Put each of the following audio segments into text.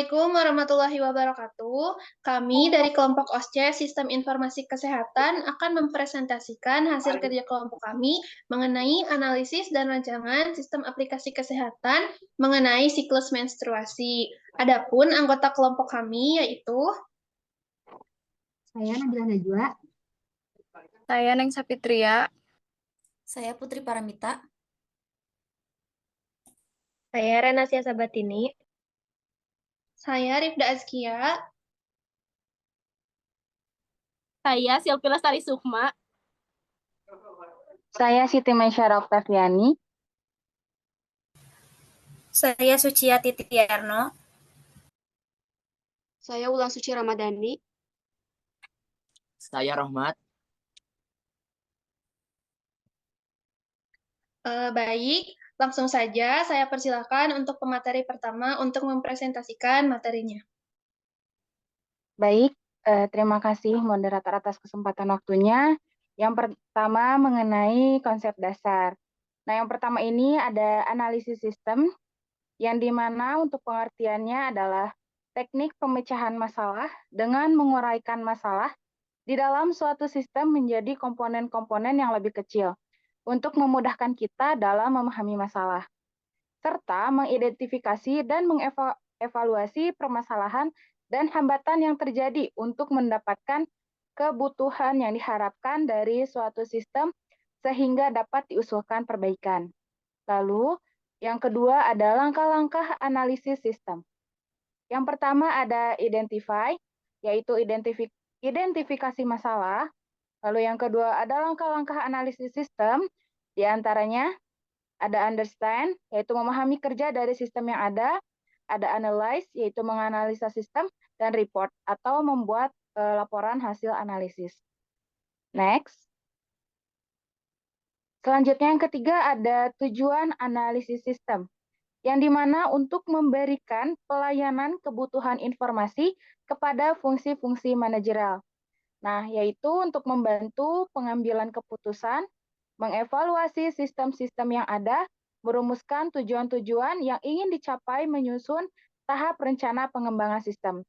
Assalamualaikum warahmatullahi wabarakatuh. Kami dari kelompok OSCE Sistem Informasi Kesehatan akan mempresentasikan hasil kerja kelompok kami mengenai analisis dan rancangan sistem aplikasi kesehatan mengenai siklus menstruasi. Adapun anggota kelompok kami yaitu Saya Nabila Najwa. Saya Neng Sapitria. Saya Putri Paramita. Saya Renasia Sabatini. saya Rifda Azkia. Saya Silvi Lestari Sukma. Saya Siti Mesyara Oktaviani. Saya Suciati Tiarno. Saya Wulan Suci Ramadhani. Saya Rohmat. Baik, langsung saja saya persilakan untuk pemateri pertama untuk mempresentasikan materinya. Baik, terima kasih moderator atas kesempatan waktunya. Yang pertama mengenai konsep dasar. Nah, yang pertama ini ada analisis sistem, yang dimana untuk pengertiannya adalah teknik pemecahan masalah dengan menguraikan masalah di dalam suatu sistem menjadi komponen-komponen yang lebih kecil untuk memudahkan kita dalam memahami masalah, serta mengidentifikasi dan mengevaluasi permasalahan dan hambatan yang terjadi untuk mendapatkan kebutuhan yang diharapkan dari suatu sistem sehingga dapat diusulkan perbaikan. Lalu, yang kedua ada langkah-langkah analisis sistem. Yang pertama ada identify, yaitu identifikasi masalah. Lalu yang kedua ada langkah-langkah analisis sistem, di antaranya ada understand, yaitu memahami kerja dari sistem yang ada analyze, yaitu menganalisa sistem, dan report, atau membuat laporan hasil analisis. Next. Selanjutnya yang ketiga ada tujuan analisis sistem, yang dimana untuk memberikan pelayanan kebutuhan informasi kepada fungsi-fungsi manajerial. Nah, yaitu untuk membantu pengambilan keputusan, mengevaluasi sistem-sistem yang ada, merumuskan tujuan-tujuan yang ingin dicapai menyusun tahap rencana pengembangan sistem.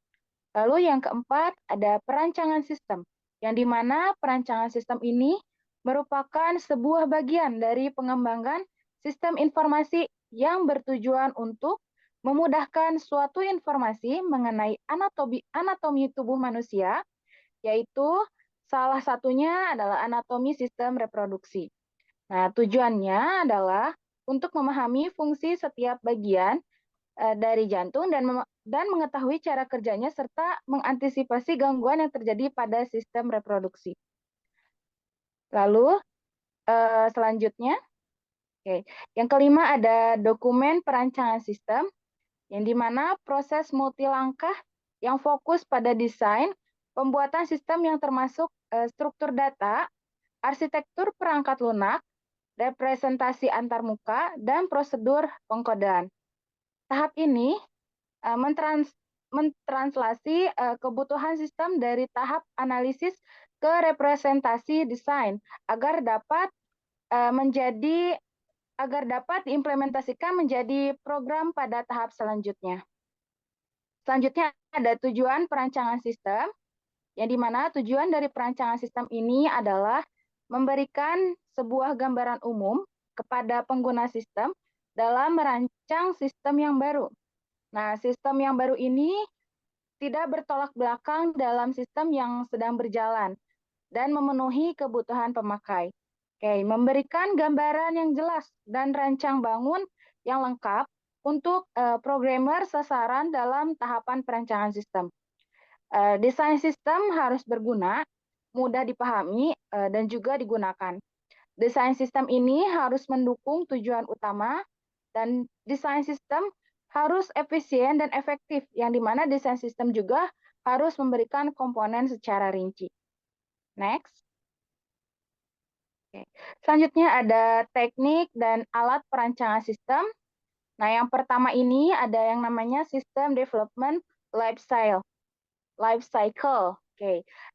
Lalu yang keempat ada perancangan sistem, yang dimana perancangan sistem ini merupakan sebuah bagian dari pengembangan sistem informasi yang bertujuan untuk memudahkan suatu informasi mengenai anatomi tubuh manusia, yaitu salah satunya adalah anatomi sistem reproduksi. Nah, tujuannya adalah untuk memahami fungsi setiap bagian dari jantung dan mengetahui cara kerjanya serta mengantisipasi gangguan yang terjadi pada sistem reproduksi. Lalu selanjutnya, yang kelima ada dokumen perancangan sistem, yang dimana proses multilangkah yang fokus pada desain, pembuatan sistem yang termasuk struktur data, arsitektur perangkat lunak, representasi antarmuka, dan prosedur pengkodean. Tahap ini mentranslasi kebutuhan sistem dari tahap analisis ke representasi desain agar dapat diimplementasikan menjadi program pada tahap selanjutnya. Selanjutnya ada tujuan perancangan sistem, yang dimana tujuan dari perancangan sistem ini adalah memberikan sebuah gambaran umum kepada pengguna sistem dalam merancang sistem yang baru. Nah, sistem yang baru ini tidak bertolak belakang dalam sistem yang sedang berjalan dan memenuhi kebutuhan pemakai. Memberikan gambaran yang jelas dan rancang bangun yang lengkap untuk programmer sasaran dalam tahapan perancangan sistem. Desain sistem harus berguna, mudah dipahami, dan juga digunakan. Desain sistem ini harus mendukung tujuan utama, dan desain sistem harus efisien dan efektif, yang dimana desain sistem juga harus memberikan komponen secara rinci. Next. Selanjutnya ada teknik dan alat perancangan sistem. Nah, yang pertama ini ada yang namanya System Development Life Cycle.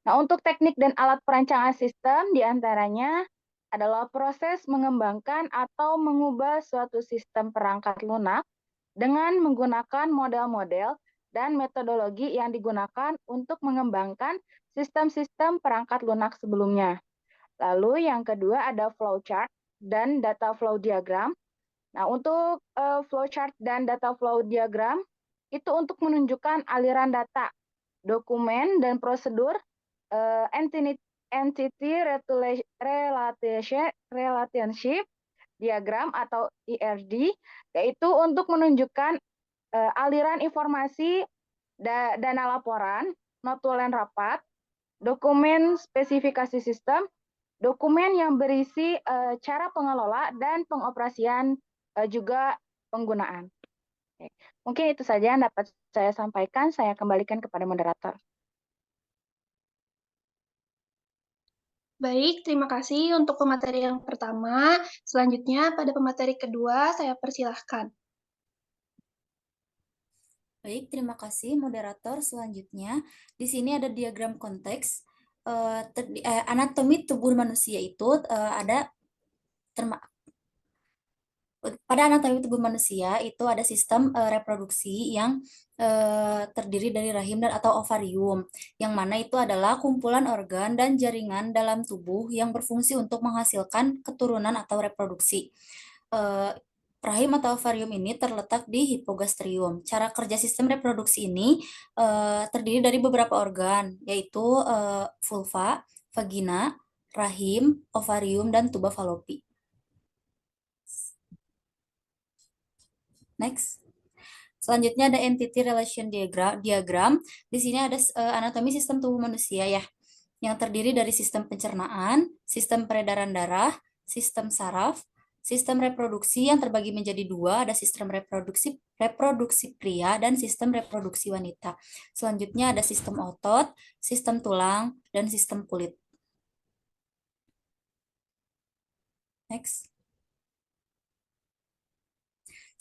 Nah, untuk teknik dan alat perancangan sistem diantaranya adalah proses mengembangkan atau mengubah suatu sistem perangkat lunak dengan menggunakan model-model dan metodologi yang digunakan untuk mengembangkan sistem-sistem perangkat lunak sebelumnya. Lalu yang kedua ada flowchart dan data flow diagram. Nah, untuk flowchart dan data flow diagram itu untuk menunjukkan aliran data, dokumen, dan prosedur entity relationship diagram atau ERD, yaitu untuk menunjukkan aliran informasi dana laporan, notulen rapat, dokumen spesifikasi sistem, dokumen yang berisi cara pengelola dan pengoperasian juga penggunaan. Oke. Mungkin itu saja yang dapat saya sampaikan. Saya kembalikan kepada moderator. Baik, terima kasih untuk pemateri yang pertama. Selanjutnya, pada pemateri kedua, saya persilahkan. Baik, terima kasih moderator. Selanjutnya, di sini ada diagram konteks. Anatomi tubuh manusia itu ada pada anatomi tubuh manusia itu ada sistem reproduksi yang terdiri dari rahim dan atau ovarium, yang mana itu adalah kumpulan organ dan jaringan dalam tubuh yang berfungsi untuk menghasilkan keturunan atau reproduksi. Rahim atau ovarium ini terletak di hipogastrium. Cara kerja sistem reproduksi ini terdiri dari beberapa organ, yaitu vulva, vagina, rahim, ovarium, dan tuba falopi. Next. Selanjutnya ada entity relation diagram. Di sini ada anatomi sistem tubuh manusia ya, yang terdiri dari sistem pencernaan, sistem peredaran darah, sistem saraf, sistem reproduksi yang terbagi menjadi dua, ada sistem reproduksi pria dan sistem reproduksi wanita. Selanjutnya ada sistem otot, sistem tulang, dan sistem kulit. Next.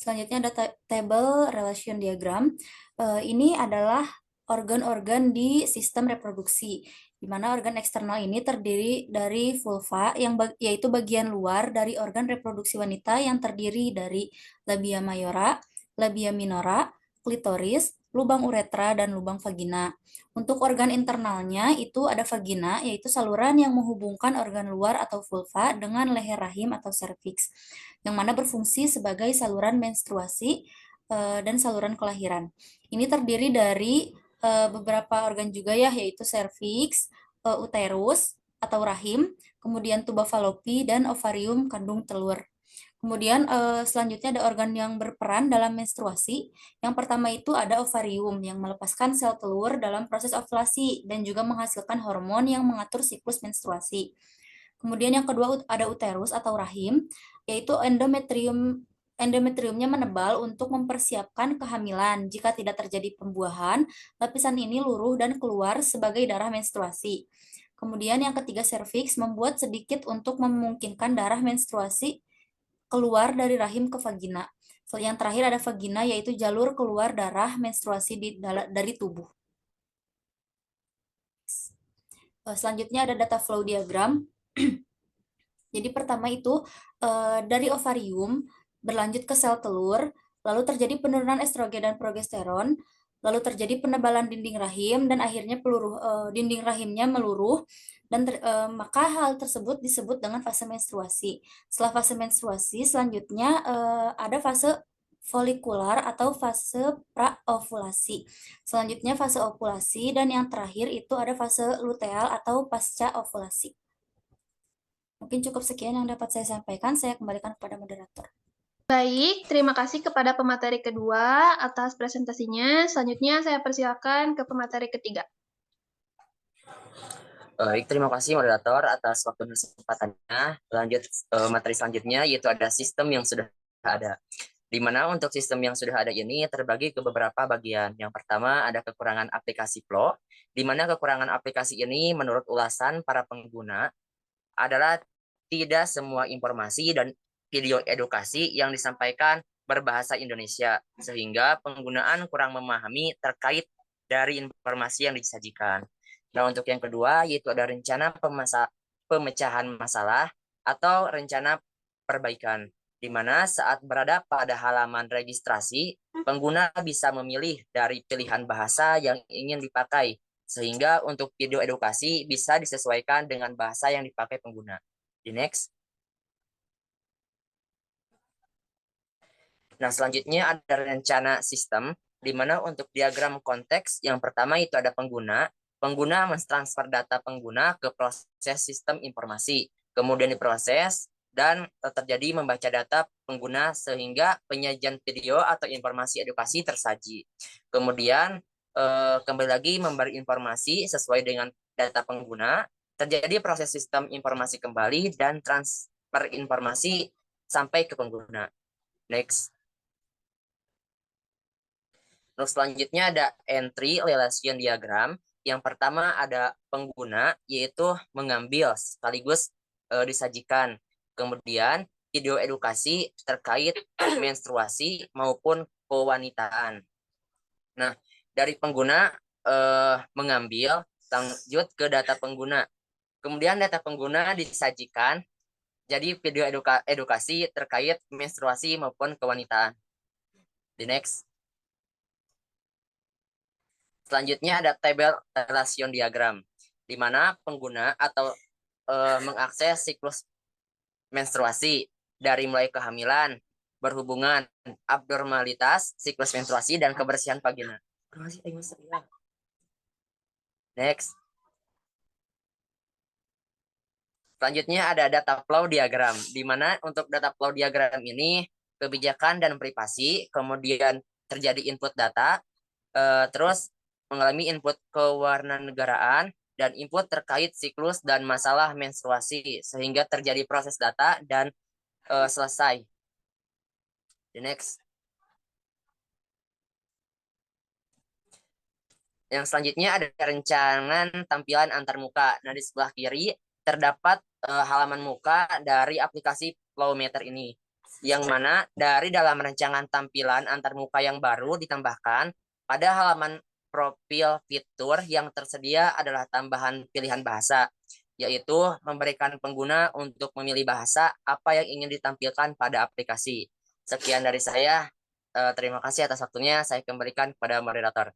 Selanjutnya ada table relation diagram. Ini adalah organ-organ di sistem reproduksi, di mana organ eksternal ini terdiri dari vulva, yaitu bagian luar dari organ reproduksi wanita yang terdiri dari labia mayora, labia minora, klitoris, lubang uretra, dan lubang vagina. Untuk organ internalnya itu ada vagina, yaitu saluran yang menghubungkan organ luar atau vulva dengan leher rahim atau serviks, yang mana berfungsi sebagai saluran menstruasi dan saluran kelahiran. Ini terdiri dari beberapa organ juga ya, yaitu serviks, uterus atau rahim, kemudian tuba falopi, dan ovarium kandung telur. Kemudian selanjutnya ada organ yang berperan dalam menstruasi. Yang pertama itu ada ovarium yang melepaskan sel telur dalam proses ovulasi dan juga menghasilkan hormon yang mengatur siklus menstruasi. Kemudian yang kedua ada uterus atau rahim, yaitu endometriumnya menebal untuk mempersiapkan kehamilan. Jika tidak terjadi pembuahan, lapisan ini luruh dan keluar sebagai darah menstruasi. Kemudian yang ketiga serviks membuat sedikit untuk memungkinkan darah menstruasi keluar dari rahim ke vagina. Yang terakhir ada vagina, yaitu jalur keluar darah menstruasi dari tubuh. Selanjutnya ada data flow diagram. Jadi pertama itu dari ovarium berlanjut ke sel telur, lalu terjadi penurunan estrogen dan progesteron, lalu terjadi penebalan dinding rahim, dan akhirnya dinding rahimnya meluruh, dan maka hal tersebut disebut dengan fase menstruasi. Setelah fase menstruasi, selanjutnya ada fase folikular atau fase praovulasi. Selanjutnya fase ovulasi, dan yang terakhir itu ada fase luteal atau pasca ovulasi. Mungkin cukup sekian yang dapat saya sampaikan. Saya kembalikan kepada moderator. Baik, terima kasih kepada pemateri kedua atas presentasinya. Selanjutnya saya persilakan ke pemateri ketiga. Baik, terima kasih moderator atas waktu dan kesempatannya. Lanjut materi selanjutnya, yaitu ada sistem yang sudah ada. Di mana untuk sistem yang sudah ada ini terbagi ke beberapa bagian. Yang pertama ada kekurangan aplikasi Flow, di mana kekurangan aplikasi ini menurut ulasan para pengguna adalah tidak semua informasi dan video edukasi yang disampaikan berbahasa Indonesia, sehingga penggunaan kurang memahami terkait dari informasi yang disajikan. Nah, untuk yang kedua, yaitu ada rencana pemecahan masalah atau rencana perbaikan, di mana saat berada pada halaman registrasi, pengguna bisa memilih dari pilihan bahasa yang ingin dipakai, sehingga untuk video edukasi bisa disesuaikan dengan bahasa yang dipakai pengguna. Di next. Nah, selanjutnya ada rencana sistem, di mana untuk diagram konteks, yang pertama itu ada pengguna. Pengguna mentransfer data pengguna ke proses sistem informasi, kemudian diproses, dan terjadi membaca data pengguna sehingga penyajian video atau informasi edukasi tersaji. Kemudian kembali lagi memberi informasi sesuai dengan data pengguna, terjadi proses sistem informasi kembali dan transfer informasi sampai ke pengguna. Next. Terus selanjutnya ada entry relation diagram. Yang pertama ada pengguna, yaitu mengambil sekaligus disajikan. Kemudian video edukasi terkait menstruasi maupun kewanitaan. Nah, dari pengguna mengambil, lanjut ke data pengguna. Kemudian data pengguna disajikan, jadi video edukasi terkait menstruasi maupun kewanitaan. Di next. Selanjutnya ada tabel relation diagram, di mana pengguna atau mengakses siklus menstruasi dari mulai kehamilan, berhubungan, abnormalitas, siklus menstruasi, dan kebersihan vagina. Next. Selanjutnya ada data flow diagram, di mana untuk data flow diagram ini kebijakan dan privasi, kemudian terjadi input data, terus mengalami input kewarganegaraan dan input terkait siklus dan masalah menstruasi sehingga terjadi proses data dan selesai. The next. Yang selanjutnya ada rencangan tampilan antarmuka. Nah, di sebelah kiri terdapat halaman muka dari aplikasi Flowmeter ini, yang mana dari dalam rancangan tampilan antarmuka yang baru ditambahkan pada halaman profil fitur yang tersedia adalah tambahan pilihan bahasa, yaitu memberikan pengguna untuk memilih bahasa apa yang ingin ditampilkan pada aplikasi. Sekian dari saya. Terima kasih atas waktunya. Saya kembalikan kepada moderator.